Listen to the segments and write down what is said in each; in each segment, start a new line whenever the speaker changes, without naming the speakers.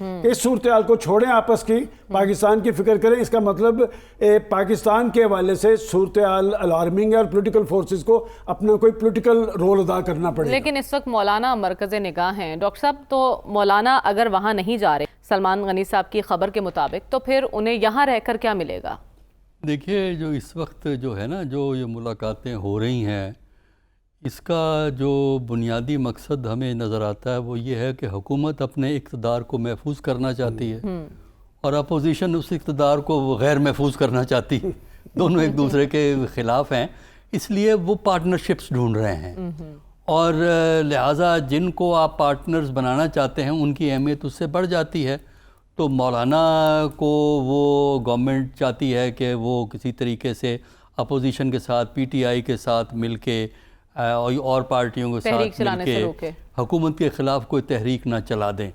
کہ اس صورتحال کو چھوڑیں آپس کی, پاکستان کی فکر کریں. اس کا مطلب پاکستان کے حوالے سے صورتحال الارمنگ ہے اور پولیٹیکل فورسز کو اپنا کوئی پولیٹیکل رول ادا کرنا پڑے گا.
لیکن اس وقت مولانا مرکز نگاہ ہیں ڈاکٹر صاحب, تو مولانا اگر وہاں نہیں جا رہے سلمان غنی صاحب کی خبر کے مطابق, تو پھر انہیں یہاں رہ کر کیا ملے گا؟
دیکھیے جو اس وقت جو ہے نا, جو یہ ملاقاتیں ہو رہی ہیں, اس کا جو بنیادی مقصد ہمیں نظر آتا ہے وہ یہ ہے کہ حکومت اپنے اقتدار کو محفوظ کرنا چاہتی ہے اور اپوزیشن اس اقتدار کو غیر محفوظ کرنا چاہتی ہے. دونوں ایک دوسرے کے خلاف ہیں, اس لیے وہ پارٹنرشپس ڈھونڈ رہے ہیں, اور لہٰذا جن کو آپ پارٹنرز بنانا چاہتے ہیں ان کی اہمیت اس سے بڑھ جاتی ہے. تو مولانا کو وہ گورنمنٹ چاہتی ہے کہ وہ کسی طریقے سے اپوزیشن کے ساتھ, پی ٹی آئی کے ساتھ مل کے اور پارٹیوں کے ساتھ مل کے حکومت کے خلاف کوئی تحریک نہ چلا دیں,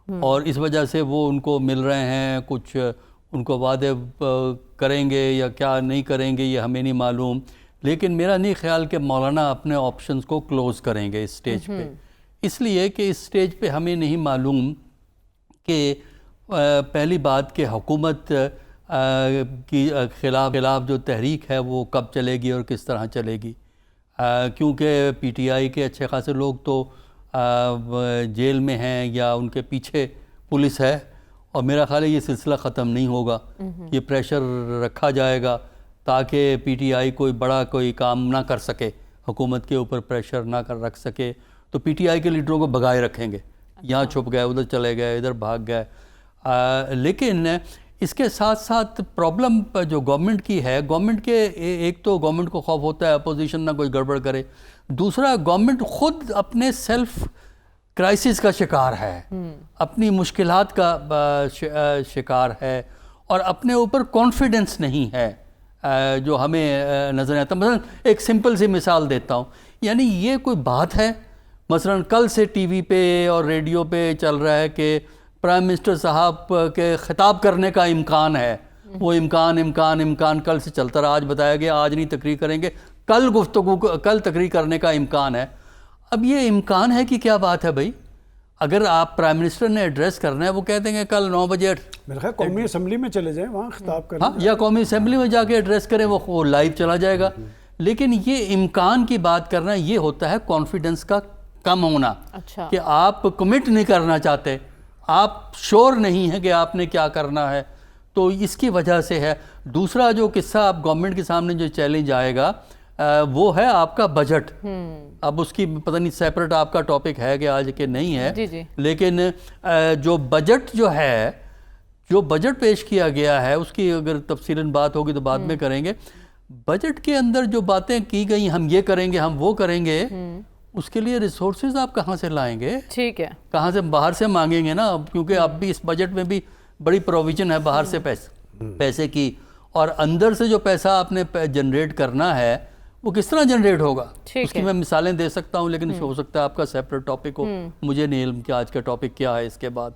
اور اس وجہ سے وہ ان کو مل رہے ہیں, کچھ ان کو وعدے کریں گے یا کیا نہیں کریں گے یہ ہمیں نہیں معلوم. لیکن میرا نہیں خیال کہ مولانا اپنے آپشنز کو کلوز کریں گے اس سٹیج پہ, اس لیے کہ اس سٹیج پہ ہمیں نہیں معلوم کہ پہلی بات کہ حکومت کی خلاف جو تحریک ہے وہ کب چلے گی اور کس طرح چلے گی, کیونکہ پی ٹی آئی کے اچھے خاصے لوگ تو جیل میں ہیں یا ان کے پیچھے پولیس ہے, اور میرا خیال ہے یہ سلسلہ ختم نہیں ہوگا. یہ پریشر رکھا جائے گا تاکہ پی ٹی آئی کوئی کام نہ کر سکے, حکومت کے اوپر پریشر نہ رکھ سکے, تو پی ٹی آئی کے لیڈروں کو بھگائے رکھیں گے, یہاں چھپ گئے, ادھر چلے گئے, ادھر بھاگ گئے. لیکن اس کے ساتھ ساتھ پرابلم جو گورنمنٹ کی ہے, گورنمنٹ کے ایک تو گورنمنٹ کو خوف ہوتا ہے اپوزیشن نہ کوئی گڑبڑ کرے, دوسرا گورنمنٹ خود اپنے سیلف کرائسس کا شکار ہے, اپنی مشکلات کا شکار ہے, اور اپنے اوپر کانفیڈنس نہیں ہے جو ہمیں نظر آتا. مثلا ایک سمپل سی مثال دیتا ہوں, یعنی یہ کوئی بات ہے, مثلا کل سے ٹی وی پہ اور ریڈیو پہ چل رہا ہے کہ پرائم منسٹر صاحب کے خطاب کرنے کا امکان ہے, وہ امکان کل سے چلتا رہا, آج بتایا گیا آج نہیں تقریر کریں گے, کل تقریر کرنے کا امکان ہے. اب یہ امکان ہے کہ کیا بات ہے بھائی؟ اگر آپ پرائم منسٹر نے ایڈریس کرنا ہے وہ کہہ دیں گے کل 9 بجے,
میرا خیال قومی اسمبلی میں چلے جائیں, وہاں خطاب کریں,
ہاں, یا قومی اسمبلی میں جا کے ایڈریس کریں, وہ لائیو چلا جائے گا. لیکن یہ امکان کی بات کرنا یہ ہوتا ہے کانفیڈنس کا کم ہونا, کہ آپ کمٹ نہیں کرنا چاہتے, آپ شور نہیں ہیں کہ آپ نے کیا کرنا ہے, تو اس کی وجہ سے ہے. دوسرا جو قصہ آپ گورنمنٹ کے سامنے جو چیلنج آئے گا وہ ہے آپ کا بجٹ. اب اس کی پتہ نہیں سیپریٹ آپ کا ٹاپک ہے کہ آج کہ نہیں ہے, لیکن جو بجٹ جو بجٹ پیش کیا گیا ہے اس کی اگر تفصیلاً بات ہوگی تو بعد میں کریں گے. بجٹ کے اندر جو باتیں کی گئی, ہم یہ کریں گے, ہم وہ کریں گے, اس کے لیے ریسورسز آپ کہاں سے لائیں گے؟
ٹھیک ہے,
کہاں سے؟ باہر سے مانگیں گے نا, کیونکہ اب بھی اس بجٹ میں بھی بڑی پروویژن ہے باہر سے پیسے کی, اور اندر سے جو پیسہ آپ نے جنریٹ کرنا ہے وہ کس طرح جنریٹ ہوگا, اس کی میں مثالیں دے سکتا ہوں, لیکن ہو سکتا ہے آپ کا سیپریٹ ٹاپک ہو, مجھے نہیں علم کہ آج کا ٹاپک کیا ہے اس کے بعد.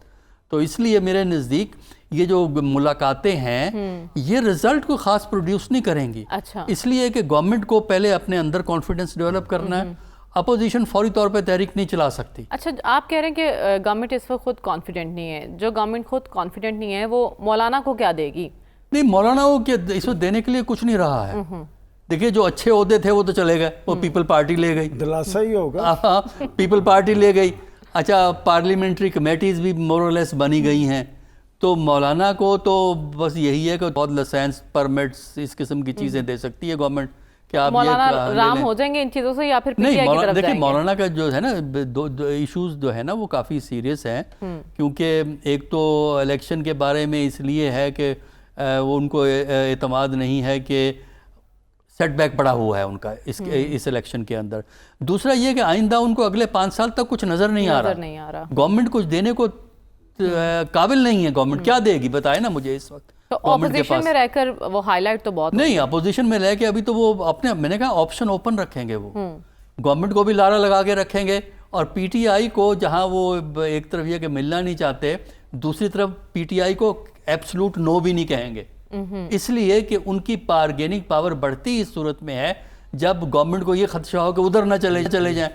تو اس لیے میرے نزدیک یہ جو ملاقاتیں ہیں یہ رزلٹ کو خاص پروڈیوس نہیں کریں گی, اس لیے کہ گورنمنٹ کو پہلے اپنے اندر کانفیڈنس ڈیولپ کرنا ہے, اپوزیشن فوری طور پہ تحریک نہیں چلا سکتی.
اچھا, آپ کہہ رہے ہیں کہ گورنمنٹ اس وقت خود کانفیڈنٹ نہیں ہے, جو گورنمنٹ خود کانفیڈنٹ نہیں ہے وہ مولانا کو کیا دے گی؟
نہیں, مولانا کو اس وقت دینے کے لیے کچھ نہیں رہا ہے. دیکھیے جو اچھے عہدے تھے وہ تو چلے گئے, وہ پیپل پارٹی لے گئی,
دلاسا ہی ہوگا,
ہاں پیپل پارٹی لے گئی. اچھا, پارلیمنٹری کمیٹیز بھی مور اور لیس بنی گئی ہیں, تو مولانا کو تو بس یہی ہے کہ بہت لائسنس پرمٹس اس قسم کی چیزیں دے سکتی ہے گورنمنٹ, کہ آپ
مولانا رام ہو جائیں گے ان چیزوں سے یا پھر پی ٹی آئی کی طرف جائیں گے؟
دیکھیں مولانا کا جو ہے نا ایشوز جو ہے نا وہ کافی سیریس ہیں, کیونکہ ایک تو الیکشن کے بارے میں اس لیے ہے کہ وہ ان کو اعتماد نہیں ہے کہ سیٹ بیک پڑا ہوا ہے ان کا اس الیکشن کے اندر. دوسرا یہ کہ آئندہ ان کو اگلے 5 سال تک کچھ نظر نہیں آ رہا, گورنمنٹ کچھ دینے کو قابل نہیں ہے. گورنمنٹ کیا دے گی بتائے نا مجھے اس وقت؟
تو اپوزیشن میں رہ کر وہ ہائی لائٹ تو بہت
نہیں, اپوزیشن میں رہ کے ابھی تو وہ اپنے, میں نے کہا آپشن اوپن رکھیں گے, وہ گورنمنٹ کو بھی لارا لگا کے رکھیں گے, اور پی ٹی آئی کو جہاں وہ ایک طرف یہ کہ ملنا نہیں چاہتے, دوسری طرف پی ٹی آئی کو ایبسلوٹ نو بھی نہیں کہیں گے, اس لیے کہ ان کی بارگیننگ پاور بڑھتی اس صورت میں ہے جب گورنمنٹ کو یہ خدشہ ہو کہ ادھر نہ چلے جائیں،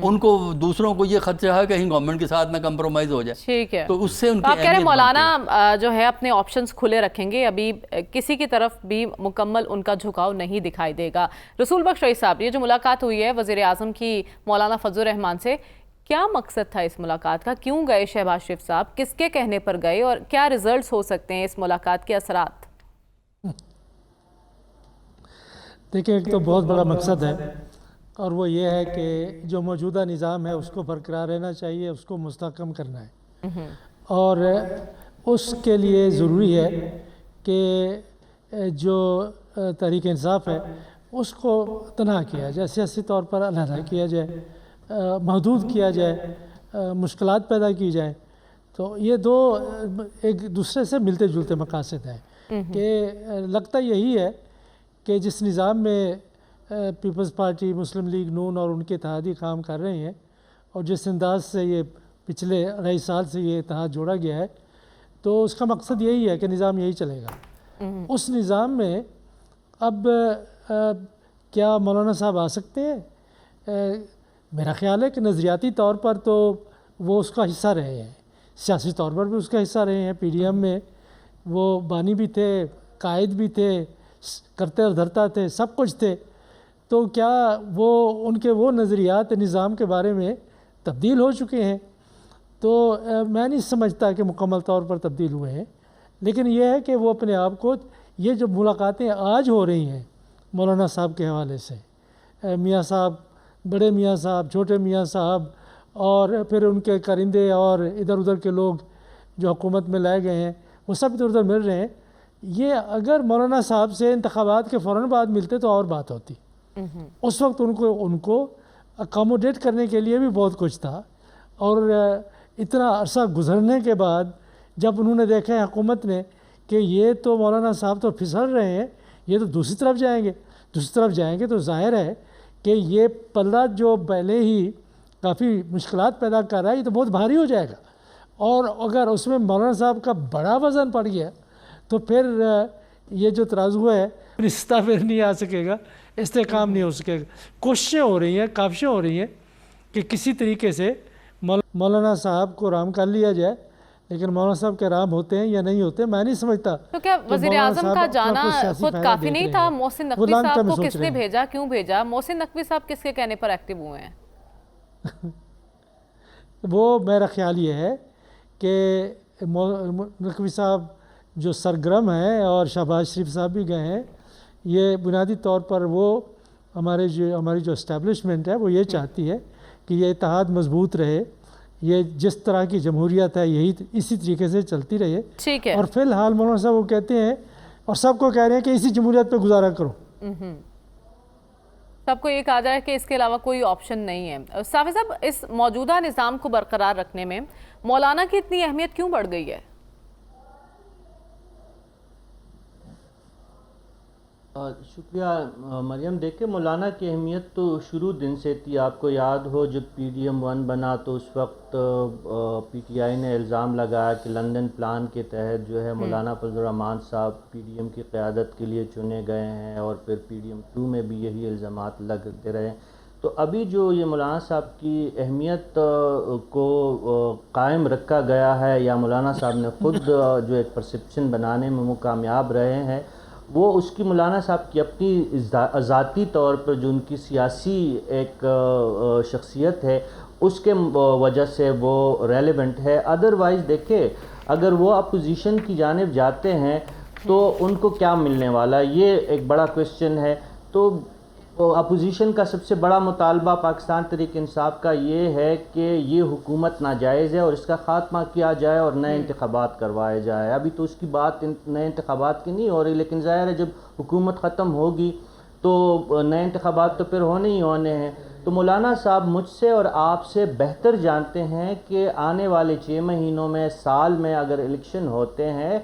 ان کو دوسروں کو یہ خدشہ ہے کہ کہیں گورنمنٹ کے ساتھ نہ کمپرومائز ہو جائے.
ٹھیک ہے،
تو اس سے ان کی
آپ کہہ رہے ہیں
اہمیت
مولانا جو ہے اپنے آپشنز کھلے رکھیں گے، ابھی کسی کی طرف بھی مکمل ان کا جھکاؤ نہیں دکھائی دے گا. رسول بخش رئیس صاحب، یہ جو ملاقات ہوئی ہے وزیر اعظم کی مولانا فضل الرحمان سے، کیا مقصد تھا اس ملاقات کا؟ کیوں گئے شہباز شریف صاحب؟ کس کے کہنے پر گئے اور کیا ریزلٹس ہو سکتے ہیں اس ملاقات کے اثرات؟
دیکھیں، ایک تو بہت بڑا مقصد ہے اور وہ یہ ہے کہ جو موجودہ نظام ہے اس کو برقرار رہنا چاہیے، اس کو مستحکم کرنا ہے، اور اس کے لیے ضروری ہے کہ جو تحریک انصاف ہے اس کو تنہا کیا جائے، سیاسی طور پر علیحدہ کیا جائے، محدود کیا جائے، مشکلات پیدا کی جائیں. تو یہ دو ایک دوسرے سے ملتے جلتے مقاصد ہیں کہ لگتا یہی ہے کہ جس نظام میں پیپلز پارٹی، مسلم لیگ نون اور ان کے اتحادی کام کر رہے ہیں، اور جس انداز سے یہ پچھلے 2.5 سال سے یہ اتحاد جوڑا گیا ہے، تو اس کا مقصد یہی ہے کہ نظام یہی چلے گا. اس نظام میں اب کیا مولانا صاحب آ سکتے ہیں؟ میرا خیال ہے کہ نظریاتی طور پر تو وہ اس کا حصہ رہے ہیں، سیاسی طور پر بھی اس کا حصہ رہے ہیں. پی ڈی ایم میں وہ بانی بھی تھے، قائد بھی تھے، کرتے اور دھرتا تھے، سب کچھ تھے. تو کیا وہ ان کے وہ نظریات نظام کے بارے میں تبدیل ہو چکے ہیں؟ تو میں نہیں سمجھتا کہ مکمل طور پر تبدیل ہوئے ہیں، لیکن یہ ہے کہ وہ اپنے آپ کو، یہ جو ملاقاتیں آج ہو رہی ہیں مولانا صاحب کے حوالے سے، میاں صاحب، بڑے میاں صاحب، چھوٹے میاں صاحب، اور پھر ان کے کرندے اور ادھر ادھر کے لوگ جو حکومت میں لائے گئے ہیں، وہ سب ادھر ادھر مل رہے ہیں. یہ اگر مولانا صاحب سے انتخابات کے فوراً بعد ملتے تو اور بات ہوتی. اس وقت ان کو اکاموڈیٹ کرنے کے لیے بھی بہت کچھ تھا، اور اتنا عرصہ گزرنے کے بعد جب انہوں نے دیکھا ہے حکومت نے کہ یہ تو مولانا صاحب تو پھسل رہے ہیں، یہ تو دوسری طرف جائیں گے تو ظاہر ہے کہ یہ پلہ جو پہلے ہی کافی مشکلات پیدا کر رہا ہے، یہ تو بہت بھاری ہو جائے گا. اور اگر اس میں مولانا صاحب کا بڑا وزن پڑ گیا تو پھر یہ جو ترازو ہے رشتہ پھر نہیں آ سکے گا، استحکام نہیں ہو سکے گا. کوششیں ہو رہی ہیں، کاوشیں ہو رہی ہیں کہ کسی طریقے سے مولانا صاحب کو رام کر لیا جائے، لیکن مولانا صاحب کے رام ہوتے ہیں یا نہیں ہوتے میں نہیں سمجھتا.
تو کیا وزیر اعظم کا جانا خود کافی نہیں تھا؟ محسن نقوی صاحب کو کس نے بھیجا، کیوں بھیجا؟ محسن نقوی صاحب کس کے کہنے پر ایکٹیو ہوئے ہیں؟
وہ میرا خیال یہ ہے کہ نقوی صاحب جو سرگرم ہیں اور شہباز شریف صاحب بھی گئے ہیں، یہ بنیادی طور پر وہ ہماری جو اسٹیبلشمنٹ ہے وہ یہ چاہتی ہے کہ یہ اتحاد مضبوط رہے، یہ جس طرح کی جمہوریت ہے یہی اسی طریقے سے چلتی رہے.
ٹھیک ہے.
اور فی الحال مولانا صاحب وہ کہتے ہیں اور سب کو کہہ رہے ہیں کہ اسی جمہوریت پہ گزارا کرو.
سب کو یہ کہا جائے کہ اس کے علاوہ کوئی آپشن نہیں ہے. صافی صاحب، اس موجودہ نظام کو برقرار رکھنے میں مولانا کی اتنی اہمیت کیوں بڑھ گئی ہے؟
شکریہ مریم. دیکھیں، مولانا کی اہمیت تو شروع دن سے تھی. آپ کو یاد ہو جب پی ڈی ایم 1 بنا تو اس وقت پی ٹی آئی نے الزام لگایا کہ لندن پلان کے تحت جو ہے مولانا فضل الرحمان صاحب پی ڈی ایم کی قیادت کے لیے چنے گئے ہیں، اور پھر پی ڈی ایم 2 میں بھی یہی الزامات لگتے رہے. تو ابھی جو یہ مولانا صاحب کی اہمیت کو قائم رکھا گیا ہے، یا مولانا صاحب نے خود جو ایک پرسپشن بنانے میں وہ کامیاب رہے ہیں، وہ اس کی مولانا صاحب کی اپنی ذاتی طور پر جو ان کی سیاسی ایک شخصیت ہے اس کے وجہ سے وہ ریلیونٹ ہے. ادروائز دیکھیں، اگر وہ اپوزیشن کی جانب جاتے ہیں تو ان کو کیا ملنے والا، یہ ایک بڑا کویسچن ہے. تو اپوزیشن کا سب سے بڑا مطالبہ پاکستان تحریک انصاف کا یہ ہے کہ یہ حکومت ناجائز ہے اور اس کا خاتمہ کیا جائے اور نئے انتخابات کروائے جائے. ابھی تو اس کی بات نئے انتخابات کی نہیں ہو رہی، لیکن ظاہر ہے جب حکومت ختم ہوگی تو نئے انتخابات تو پھر ہونے ہی ہونے ہیں. تو مولانا صاحب مجھ سے اور آپ سے بہتر جانتے ہیں کہ آنے والے 6 مہینوں میں، سال میں اگر الیکشن ہوتے ہیں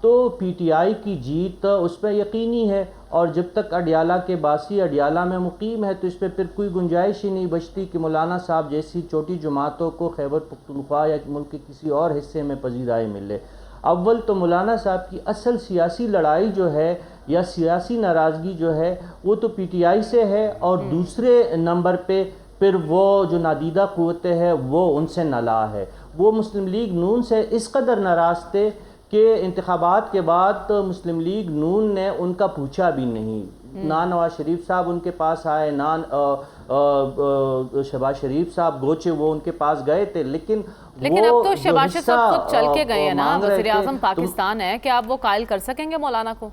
تو پی ٹی آئی کی جیت اس پہ یقینی ہے، اور جب تک اڈیالہ کے باسی اڈیالہ میں مقیم ہے تو اس پہ پھر کوئی گنجائش ہی نہیں بچتی کہ مولانا صاحب جیسی چھوٹی جماعتوں کو خیبر پختونخوا یا ملک کے کسی اور حصے میں پذیرائی ملے. اول تو مولانا صاحب کی اصل سیاسی لڑائی جو ہے یا سیاسی ناراضگی جو ہے وہ تو پی ٹی آئی سے ہے، اور دوسرے نمبر پہ پھر وہ جو نادیدہ قوتیں ہیں وہ ان سے نالا ہے۔ وہ مسلم لیگ نون سے اس قدر ناراض تھے کہ انتخابات کے بعد مسلم لیگ نون نے ان کا پوچھا بھی نہیں، نہ نواز شریف صاحب ان کے پاس آئے، نہ شہباز شریف صاحب گوچے وہ ان کے پاس گئے تھے، لیکن
اب تو شہباز شریف صاحب خود چل کے گئے ہیں نا، وزیر اعظم پاکستان ہے، کیا آپ وہ قائل کر سکیں گے مولانا کو؟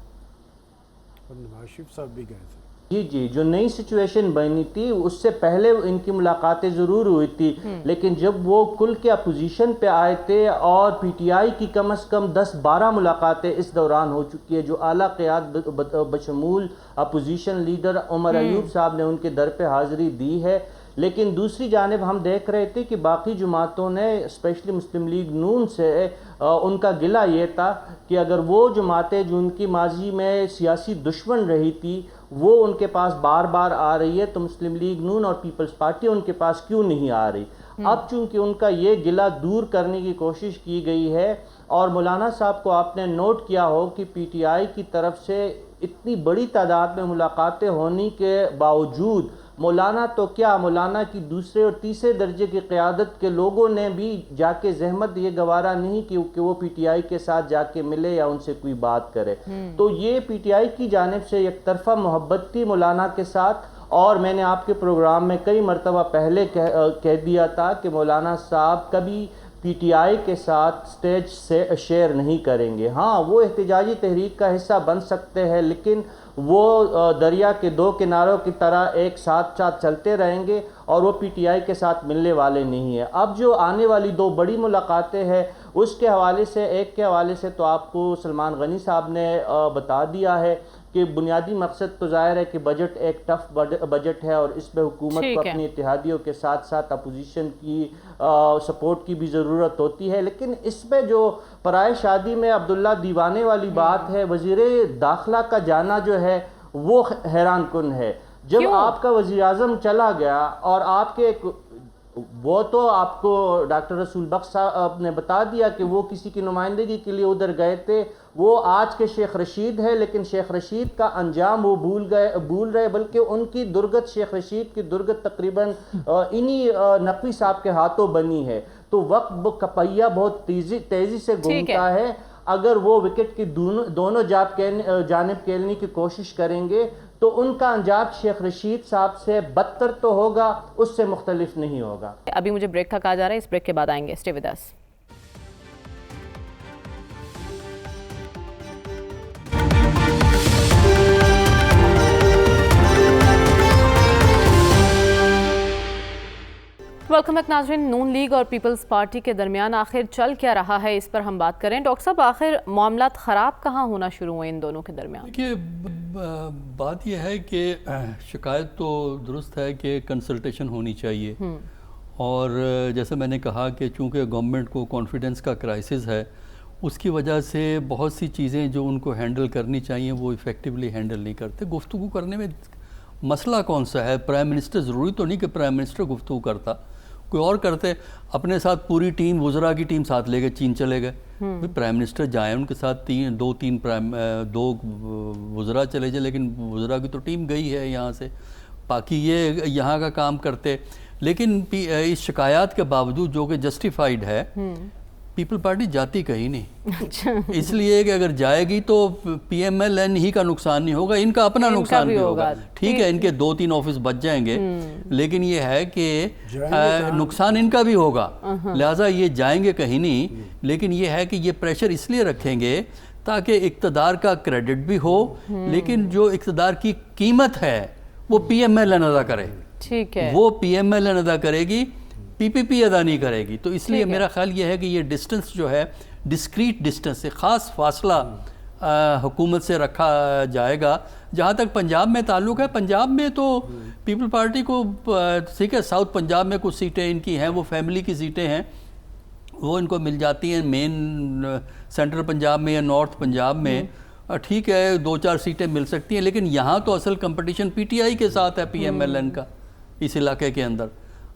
نواز شریف صاحب بھی گئے تھے۔
جی جو نئی سچویشن بنی تھی اس سے پہلے ان کی ملاقاتیں ضرور ہوئی تھی، لیکن جب وہ کل کے اپوزیشن پہ آئے تھے، اور پی ٹی آئی کی کم از کم 10-12 ملاقاتیں اس دوران ہو چکی ہے، جو اعلیٰ قیادت بشمول اپوزیشن لیڈر عمر ایوب صاحب نے ان کے در پہ حاضری دی ہے، لیکن دوسری جانب ہم دیکھ رہے تھے کہ باقی جماعتوں نے اسپیشلی مسلم لیگ نون سے ان کا گلہ یہ تھا کہ اگر وہ جماعتیں جو ان کی ماضی میں سیاسی دشمن رہی تھی وہ ان کے پاس بار بار آ رہی ہے تو مسلم لیگ نون اور پیپلز پارٹی ان کے پاس کیوں نہیں آ رہی۔ اب چونکہ ان کا یہ گلہ دور کرنے کی کوشش کی گئی ہے، اور مولانا صاحب کو آپ نے نوٹ کیا ہو کہ پی ٹی آئی کی طرف سے اتنی بڑی تعداد میں ملاقاتیں ہونے کے باوجود مولانا تو کیا، مولانا کی دوسرے اور تیسرے درجے کی قیادت کے لوگوں نے بھی جا کے زحمت یہ گوارا نہیں کی کہ وہ پی ٹی آئی کے ساتھ جا کے ملے یا ان سے کوئی بات کرے۔ تو یہ پی ٹی آئی کی جانب سے یک طرفہ محبت تھی مولانا کے ساتھ، اور میں نے آپ کے پروگرام میں کئی مرتبہ پہلے کہہ دیا تھا کہ مولانا صاحب کبھی پی ٹی آئی کے ساتھ سٹیج سے شیئر نہیں کریں گے۔ ہاں وہ احتجاجی تحریک کا حصہ بن سکتے ہیں، لیکن وہ دریا کے دو کناروں کی طرح ایک ساتھ چلتے رہیں گے، اور وہ پی ٹی آئی کے ساتھ ملنے والے نہیں ہیں۔ اب جو آنے والی 2 بڑی ملاقاتیں ہیں اس کے حوالے سے، ایک کے حوالے سے تو آپ کو سلمان غنی صاحب نے بتا دیا ہے کہ بنیادی مقصد تو ظاہر ہے کہ بجٹ ایک ٹف بجٹ ہے، اور اس میں حکومت کو اپنی اتحادیوں کے ساتھ ساتھ اپوزیشن کی سپورٹ کی بھی ضرورت ہوتی ہے، لیکن اس میں جو پرائے شادی میں عبداللہ دیوانے والی بات ہے، وزیر داخلہ کا جانا جو ہے وہ حیران کن ہے۔ جب آپ کا وزیر اعظم چلا گیا، اور آپ کے وہ تو آپ کو ڈاکٹر رسول بخش صاحب نے بتا دیا کہ وہ کسی کی نمائندگی کے لیے ادھر گئے تھے، وہ آج کے شیخ رشید ہے، لیکن شیخ رشید کا انجام وہ بھول رہے، بلکہ ان کی درگت، شیخ رشید کی درگت تقریباً انہی نقوی صاحب کے ہاتھوں بنی ہے۔ تو وقت کا پہیہ بہت تیزی سے گھومتا ہے، اگر وہ وکٹ کی دونوں جانب کھیلنے کی کوشش کریں گے تو ان کا انجام شیخ رشید صاحب سے بدتر تو ہوگا، اس سے مختلف نہیں ہوگا۔
ابھی مجھے بریک کا کہا جا رہا ہے، اس بریک کے بعد آئیں گے، stay with us. Welcome back ناظرین۔ نون لیگ اور پیپلز پارٹی کے درمیان آخر چل کیا رہا ہے، اس پر ہم بات کریں۔ ڈاکٹر صاحب، آخر معاملات خراب کہاں ہونا شروع ہوئے ان دونوں کے درمیان؟
دیکھیے، بات یہ ہے کہ شکایت تو درست ہے کہ کنسلٹیشن ہونی چاہیے، اور جیسے میں نے کہا کہ چونکہ گورنمنٹ کو کانفیڈنس کا کرائسس ہے، اس کی وجہ سے بہت سی چیزیں جو ان کو ہینڈل کرنی چاہیے وہ ایفیکٹولی ہینڈل نہیں کرتے۔ گفتگو کرنے میں مسئلہ کون سا ہے؟ پرائم منسٹر، ضروری تو نہیں کہ پرائم منسٹر گفتگو کرتا، کوئی اور کرتے، اپنے ساتھ پوری ٹیم، وزراء کی ٹیم ساتھ لے گئے، چین چلے گئے، پرائم منسٹر جائیں، ان کے ساتھ دو وزراء چلے جائیں، لیکن وزراء کی تو ٹیم گئی ہے یہاں سے، باقی یہ یہاں کا کام کرتے۔ لیکن اس شکایات کے باوجود جو کہ جسٹیفائیڈ ہے، پیپل پارٹی جاتی کہیں نہیں، اس لیے کہ اگر جائے گی تو پی ایم ایل این ہی کا نقصان نہیں ہوگا، ان کا اپنا نقصان بھی ہوگا۔ ٹھیک ہے، ان کے 2-3 آفس بچ جائیں گے، لیکن یہ ہے کہ نقصان ان کا بھی ہوگا، لہٰذا یہ جائیں گے کہیں نہیں۔ لیکن یہ ہے کہ یہ پریشر اس لیے رکھیں گے تاکہ اقتدار کا کریڈٹ بھی ہو، لیکن جو اقتدار کی قیمت ہے وہ پی ایم ایل این ادا کرے۔
ٹھیک ہے،
وہ پی ایم ایل این ادا کرے گی، پی پی پی ادا نہیں کرے گی۔ تو اس لیے میرا خیال یہ ہے کہ یہ ڈسٹنس جو ہے، ڈسکریٹ ڈسٹنس سے، خاص فاصلہ حکومت سے رکھا جائے گا۔ جہاں تک پنجاب میں تعلق ہے، پنجاب میں تو پیپل پارٹی کو ٹھیک ہے، ساؤتھ پنجاب میں کچھ سیٹیں ان کی ہیں، وہ فیملی کی سیٹیں ہیں، وہ ان کو مل جاتی ہیں۔ مین سینٹرل پنجاب میں یا نارتھ پنجاب میں ٹھیک ہے 2-4 سیٹیں مل سکتی ہیں، لیکن یہاں تو اصل کمپٹیشن پی ٹی آئی کے ساتھ ہے، پی ایم ایل این کا، اس علاقے کے اندر۔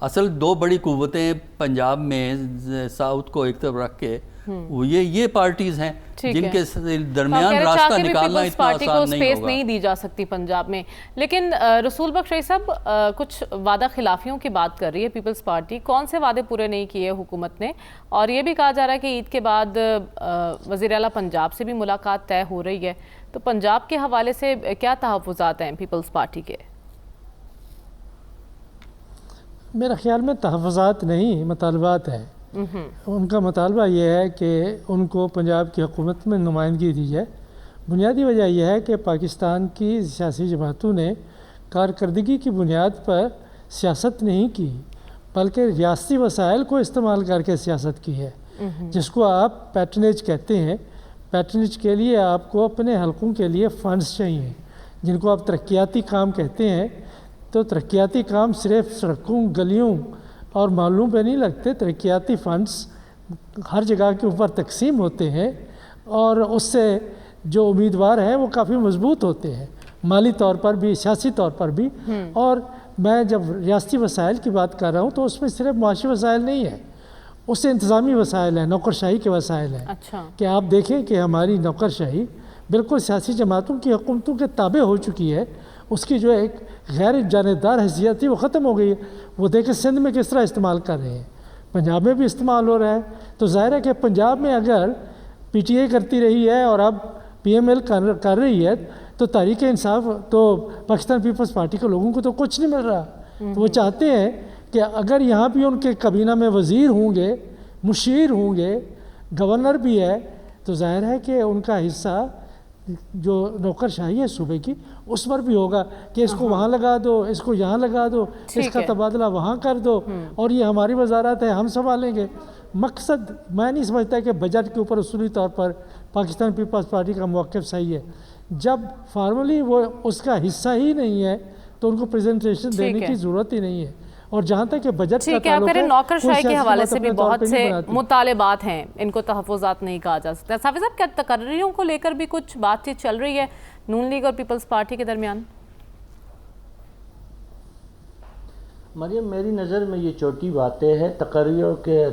اصل 2 بڑی قوتیں پنجاب میں، ساؤتھ کو ایک طرف رکھ کے وہ یہ پارٹیز ہیں جن کے درمیان
آپ
راستہ
چاہتے بھی
نکالنا
پیپلز
اتنا
پارٹی کو
آسان نہیں
سپیس
ہوگا.
نہیں دی جا سکتی پنجاب میں. لیکن رسول بخش رئی صاحب کچھ وعدہ خلافیوں کی بات کر رہی ہے پیپلز پارٹی. کون سے وعدے پورے نہیں کیے حکومت نے؟ اور یہ بھی کہا جا رہا ہے کہ عید کے بعد وزیر اعلیٰ پنجاب سے بھی ملاقات طے ہو رہی ہے. تو پنجاب کے حوالے سے کیا تحفظات ہیں پیپلز پارٹی کے؟
میرا خیال میں تحفظات نہیں، مطالبات ہیں. ان کا مطالبہ یہ ہے کہ ان کو پنجاب کی حکومت میں نمائندگی دی جائے. بنیادی وجہ یہ ہے کہ پاکستان کی سیاسی جماعتوں نے کارکردگی کی بنیاد پر سیاست نہیں کی، بلکہ ریاستی وسائل کو استعمال کر کے سیاست کی ہے، جس کو آپ پیٹرنیج کہتے ہیں. پیٹرنیج کے لیے آپ کو اپنے حلقوں کے لیے فنڈز چاہیے، جن کو آپ ترقیاتی کام کہتے ہیں. تو ترقیاتی کام صرف سڑکوں، گلیوں اور محلوں پہ نہیں لگتے. ترقیاتی فنڈز ہر جگہ کے اوپر تقسیم ہوتے ہیں اور اس سے جو امیدوار ہیں وہ کافی مضبوط ہوتے ہیں، مالی طور پر بھی، سیاسی طور پر بھی. اور میں جب ریاستی وسائل کی بات کر رہا ہوں تو اس میں صرف معاشی وسائل نہیں ہیں، اس سے انتظامی وسائل ہیں، نوکرشاہی کے وسائل ہیں.
اچھا،
کہ آپ دیکھیں کہ ہماری نوکرشاہی بالکل سیاسی جماعتوں کی حکومتوں کے تابع ہو چکی ہے. اس کی جو ایک غیر جانبدار حیثیت تھی وہ ختم ہو گئی ہے. وہ دیکھیں سندھ میں کس طرح استعمال کر رہے ہیں، پنجاب میں بھی استعمال ہو رہا ہے. تو ظاہر ہے کہ پنجاب میں اگر پی ٹی آئی کرتی رہی ہے اور اب پی ایم ایل کر رہی ہے تو تحریک انصاف، تو پاکستان پیپلز پارٹی کے لوگوں کو تو کچھ نہیں مل رہا. تو وہ چاہتے ہیں کہ اگر یہاں بھی ان کے کابینہ میں وزیر ہوں گے، مشیر ہوں گے، گورنر بھی ہے، تو ظاہر ہے کہ ان کا حصہ جو نوکرشاہی ہے صوبے کی اس پر بھی ہوگا کہ اس کو وہاں لگا دو، اس کو یہاں لگا دو، اس کا تبادلہ وہاں کر دو، اور یہ ہماری وزارت ہے، ہم سنبھالیں گے. مقصد میں نہیں سمجھتا کہ بجٹ کے اوپر اصولی طور پر پاکستان پیپلز پارٹی کا موقف صحیح ہے. جب فارملی وہ اس کا حصہ ہی نہیں ہے تو ان کو پریزنٹیشن دینے کی ضرورت ہی نہیں ہے. اور جہاں تک کہ بجٹ کا تعلق ہے،
نوکر شاہی کے حوالے سے بھی بہت سے
بناتی.
مطالبات ہیں، ان کو تحفظات نہیں کہا جا سکتا. صافی صاحب، کیا تقرریوں کو لے کر بھی کچھ بات چیت چل رہی ہے نون لیگ اور پیپلز پارٹی کے درمیان؟
مریم، میری نظر میں یہ چھوٹی باتیں ہیں. تقرریوں کے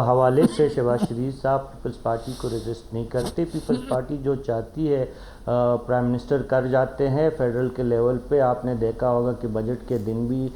حوالے سے شہباز شریف صاحب پیپلز پارٹی کو ریزسٹ نہیں کرتے. پیپلز پارٹی جو چاہتی ہے پرائم منسٹر کر جاتے ہیں فیڈرل کے لیول پہ. آپ نے دیکھا ہوگا کہ بجٹ کے دن بھی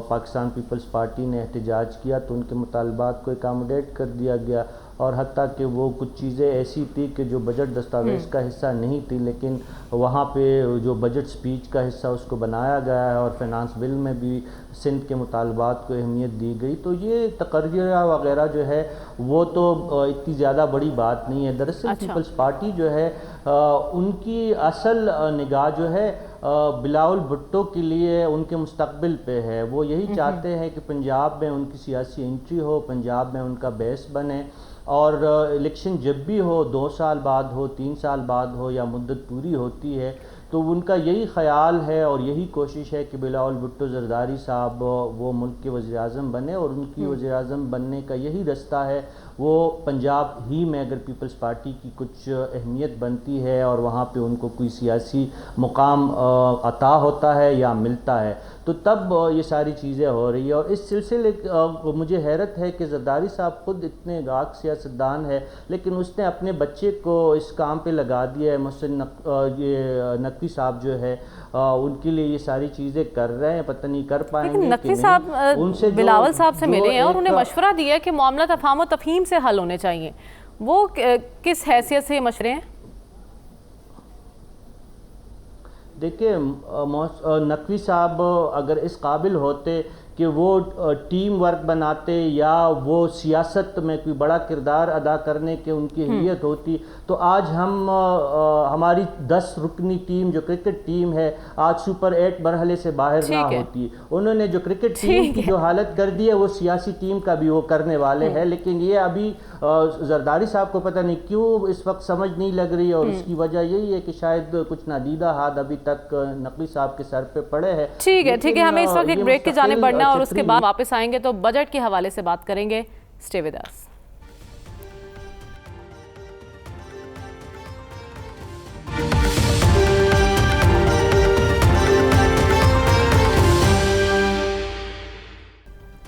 پاکستان پیپلز پارٹی نے احتجاج کیا تو ان کے مطالبات کو اکاموڈیٹ کر دیا گیا، اور حتیٰ کہ وہ کچھ چیزیں ایسی تھی کہ جو بجٹ دستاویز کا حصہ نہیں تھی لیکن وہاں پہ جو بجٹ سپیچ کا حصہ اس کو بنایا گیا ہے، اور فائنانس بل میں بھی سندھ کے مطالبات کو اہمیت دی گئی. تو یہ تقرریہ وغیرہ جو ہے وہ تو اتنی زیادہ بڑی بات نہیں ہے. دراصل پیپلز پارٹی جو ہے ان کی اصل نگاہ جو ہے بلاول بھٹو کے لیے ان کے مستقبل پہ ہے. وہ یہی چاہتے ہیں کہ پنجاب میں ان کی سیاسی انٹری ہو، پنجاب میں ان کا بیس بنے، اور الیکشن جب بھی ہو، 2 سال بعد ہو، 3 سال بعد ہو، یا مدت پوری ہوتی ہے، تو ان کا یہی خیال ہے اور یہی کوشش ہے کہ بلاول بھٹو زرداری صاحب وہ ملک کے وزیر اعظم بنے. اور ان کی وزیر اعظم بننے کا یہی رستہ ہے. وہ پنجاب ہی میں اگر پیپلز پارٹی کی کچھ اہمیت بنتی ہے اور وہاں پہ ان کو کوئی سیاسی مقام عطا ہوتا ہے یا ملتا ہے تو تب یہ ساری چیزیں ہو رہی ہیں. اور اس سلسلے مجھے حیرت ہے کہ زرداری صاحب خود اتنے گاہک سیاستدان ہے لیکن اس نے اپنے بچے کو اس کام پہ لگا دیا ہے. محسن نقوی صاحب جو ہے ان کے لیے یہ ساری چیزیں کر رہے ہیں، پتہ نہیں کر پائیں گے.
نقوی صاحب بلاول صاحب سے ملے ہیں اور انہیں مشورہ دیا کہ معاملات افہام و تفہیم سے حل ہونے چاہیے. وہ کس حیثیت سے مشورے ہیں؟
دیکھیں، نقوی صاحب اگر اس قابل ہوتے کہ وہ ٹیم ورک بناتے یا وہ سیاست میں کوئی بڑا کردار ادا کرنے کے ان کی اہلیت ہوتی تو آج ہماری 10 رکنی ٹیم جو کرکٹ ٹیم ہے آج سپر 8 مرحلے سے باہر نہ ہوتی. انہوں نے جو کرکٹ ٹیم کی جو حالت کر دی ہے وہ سیاسی ٹیم کا بھی وہ کرنے والے ہیں. لیکن یہ ابھی زرداری صاحب کو پتہ نہیں کیوں اس وقت سمجھ نہیں لگ رہی، اور اس کی وجہ یہی ہے کہ شاید کچھ نادیدہ ہاتھ ابھی تک نقوی صاحب کے سر پہ پڑے ہیں.
ٹھیک ہے، ہمیں اس وقت ایک بریک کی جانب بڑھنا اور اس کے بعد واپس آئیں گے تو بجٹ کے حوالے سے بات کریں گے. Stay with us.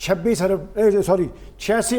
86